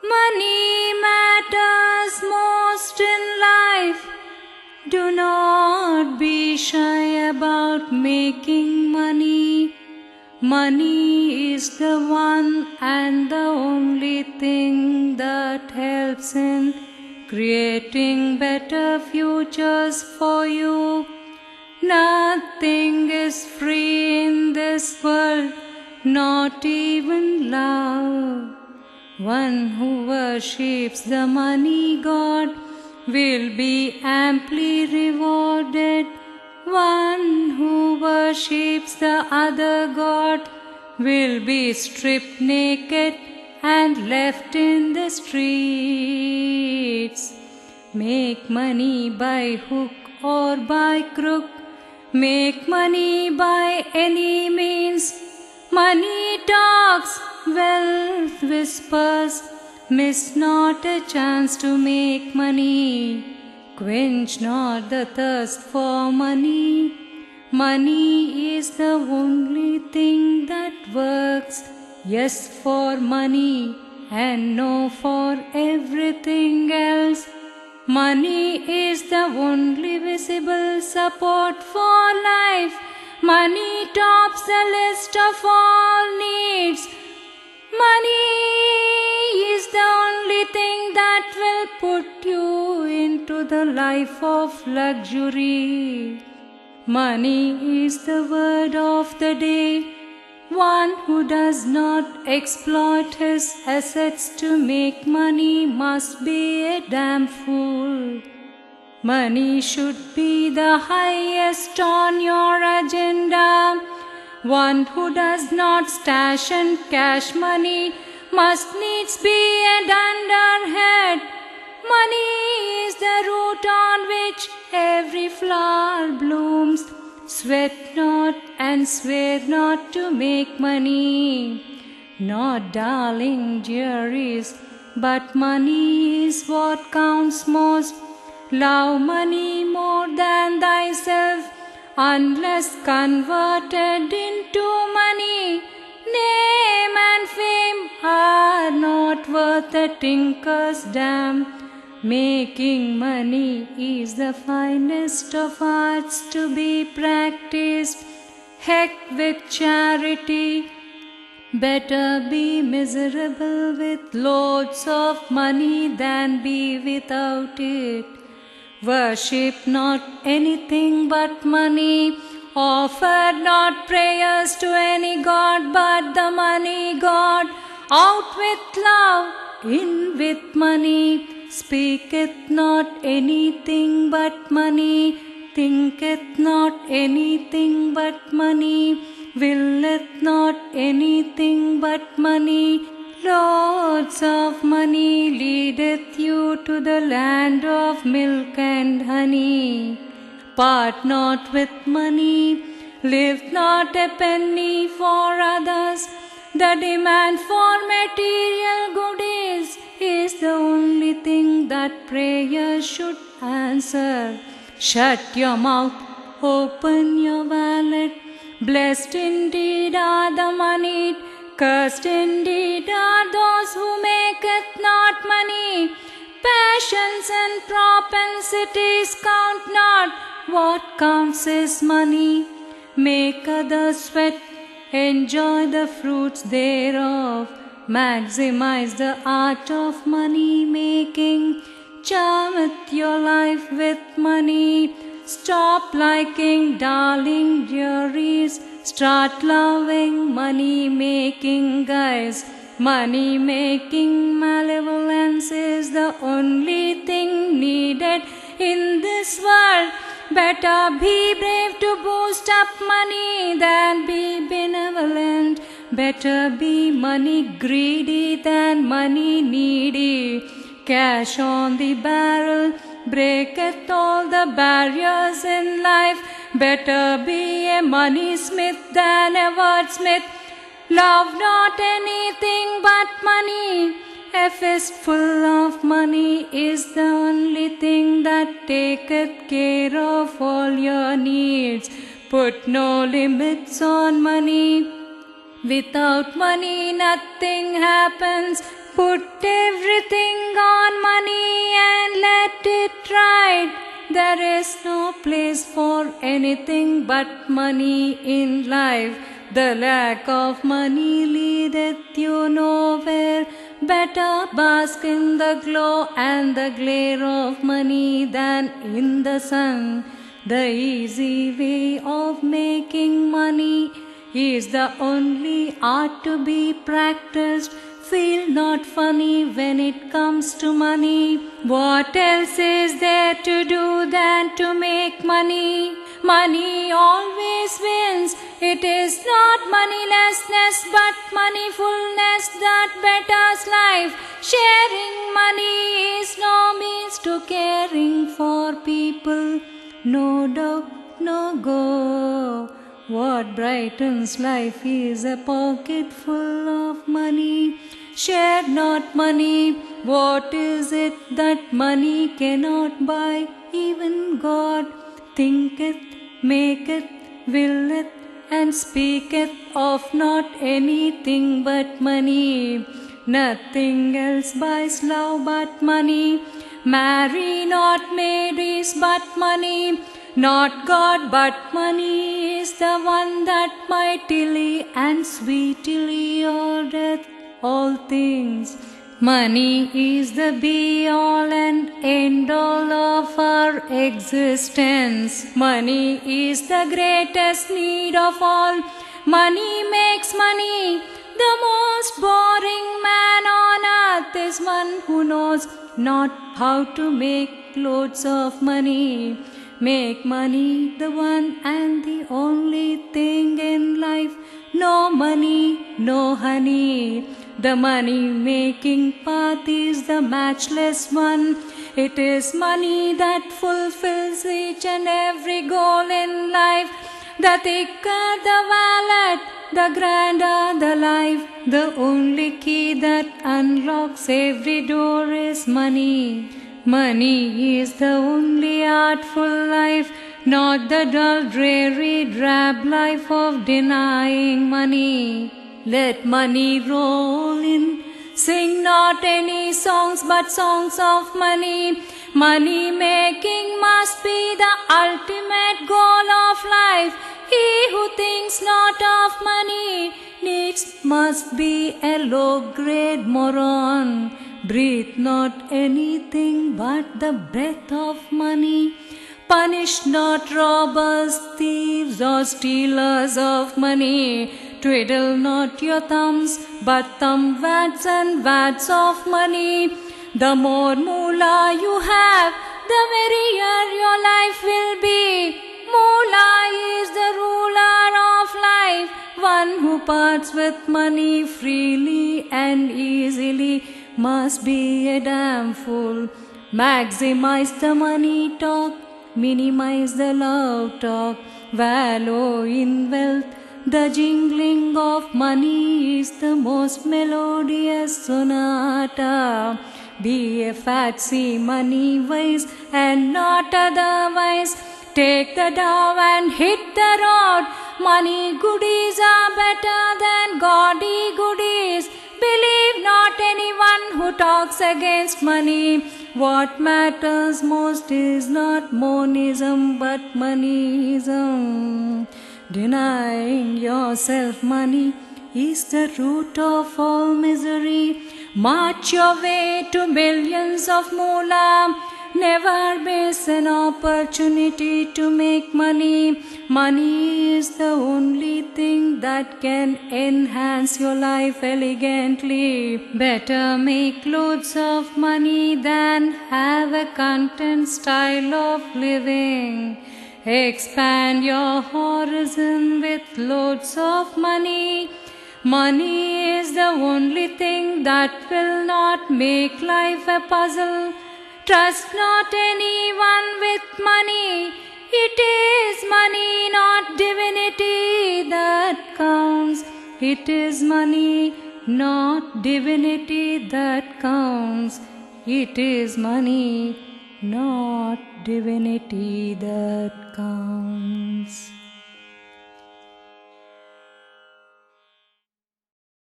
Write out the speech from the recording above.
Money matters most in life. Do not be shy about making money. Money is the one and the only thing that helps in creating better futures for you. Nothing is free in this world, not even love. One who worships the money god will be amply rewarded. One who worships the other god will be stripped naked and left in the streets. Make money by hook or by crook. Make money by any means. Money talks, wealth whispers. Miss not a chance to make money. Quench not the thirst for money. Money is the only thing that works. Yes for money and no for everything else. Money is the only visible support for life. Money tops the list of all needs. Money is the only thing that will put you into the life of luxury. Money is the word of the day. One who does not exploit his assets to make money must be a damn fool. Money should be the highest on your agenda. One who does not stash and cash money must needs be a dunderhead. Money is the root on which every flower blooms. Sweat not and swear not to make money. Not darling dearies, but money is what counts most. Love money more than thyself, unless converted into money. Name and fame are not worth a tinker's dam. Making money is the finest of arts to be practiced. Heck with charity. Better be miserable with loads of money than be without it. Worship not anything but money. Offer not prayers to any god but the money god. Out with love, in with money. Speaketh not anything but money. Thinketh not anything but money. Willeth not anything but money. Loads of money leadeth you to the land of milk and honey. Part not with money, live not a penny for others. The demand for material goodies is the only thing that prayer should answer. Shut your mouth, open your wallet. Blessed indeed are the moneyed. Cursed indeed are those who maketh not money. Passions and propensities count not. What counts is money. Make others sweat. Enjoy the fruits thereof. Maximize the art of money making. Charmeth your life with money. Stop liking darling dearies. Start loving money making guys. Money making malevolence is the only thing needed in this world. Better be brave to boost up money than be benevolent. Better be money greedy than money needy. Cash on the barrel breaketh all the barriers in life. Better be a money smith than a wordsmith. Love not anything but money. A fistful of money is the only thing that taketh care of all your needs. Put no limits on money. Without money nothing happens. Put everything on money and let it ride. There is no place for anything but money in life. The lack of money leadeth you nowhere. Better bask in the glow and the glare of money than in the sun. The easy way of making money is the only art to be practiced. Feel not funny when it comes to money. What else is there to do than to make money? Money always wins. It is not moneylessness but moneyfulness that betters life. Sharing money is no means to caring for people. No doubt, no go. What brightens life is a pocket full of money. Share not money. What is it that money cannot buy? Even God thinketh, maketh, willeth, and speaketh of not anything but money. Nothing else buys love but money. Marry not maids but money. Not God but money is the one that mightily and sweetly ordereth all things. Money is the be-all and end-all of our existence. Money is the greatest need of all. Money makes money. The most boring man on earth is one who knows not how to make loads of money. Make money the one and the only thing in life. No money, no honey. The money-making path is the matchless one. It is money that fulfills each and every goal in life. The thicker the wallet, the grander the life. The only key that unlocks every door is money. Money is the only artful life, not the dull, dreary, drab life of denying money. Let money roll in. Sing not any songs but songs of money. Money making must be the ultimate goal of life. He who thinks not of money needs must be a low-grade moron. Breathe not anything but the breath of money. Punish not robbers, thieves, or stealers of money. Twiddle not your thumbs, but thumb wads and wads of money. The more moolah you have, the merrier your life will be. Moolah is the ruler of life, one who parts with money freely and easily must be a damn fool. Maximize the money talk, minimize the love talk. Wallow in wealth, the jingling of money is the most melodious sonata. Be a fatsy money wise and not otherwise. Take the dough and hit the road. Money goodies are better than gaudy goodies. Believe not anyone who talks against money. What matters most is not monism but moneyism. Denying yourself money is the root of all misery. March your way to millions of moolah. Never miss an opportunity to make money. Money is the only thing that can enhance your life elegantly. Better make loads of money than have a content style of living. Expand your horizon with loads of money. Money is the only thing that will not make life a puzzle. Trust not anyone with money. It is money, not divinity, that counts. It is money, not divinity, that counts. It is money, not divinity, that counts.